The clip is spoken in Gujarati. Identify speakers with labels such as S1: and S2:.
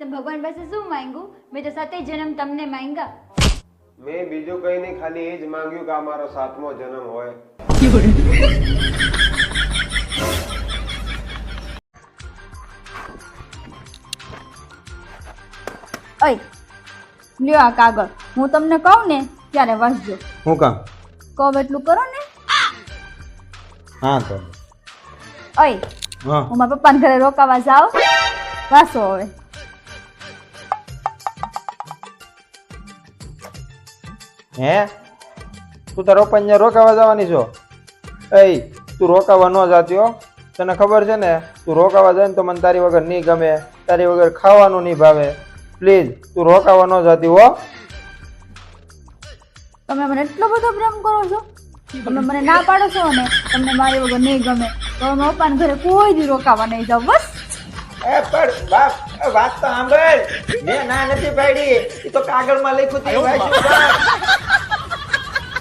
S1: તો ભગવાન પાસે શું માંગ્યું? મેં તો 7 જન્મ તમને માંગ્યા.
S2: મેં બીજું કઈ નહીં, ખાલી એ જ માંગ્યું કે આ મારો 7મો જન્મ હોય.
S1: ઓય લ્યો આ કાગળ, હું તમને કહું ને ત્યારે વાંચજો.
S3: હું કામ?
S1: કહું એટલું કરો ને.
S3: હા તો
S1: ઓય
S3: હા
S1: હું મારા પપ્પાના ઘરે રોકાવા જાઉં. વાંચો હવે.
S3: હે તું તારો પપ્પા રોકાવા જવાની છો? એ તું રોકાવા ન જાતી હો. તને ખબર છે ને, તું રોકાવા જાય ને તો મને તારી વગર નહીં ગમે, તારી વગર ખાવાનું નહીં ભાવે. પ્લીઝ તું રોકાવા ન જાતી હો.
S1: તમે મને એટલો બધો પ્રેમ કરો છો, તમે મને ના પાડો છો ને તમને મારી વગર નહીં ગમે તો મારા પપ્પાના ઘરે કોઈ દી રોકાવા નહીં જાવ. બસ
S3: એ પણ બાપ, વાત તો સાંભળ. મેં ના નથી પાડી, એ તો કાગળમાં લખ્યું હતું.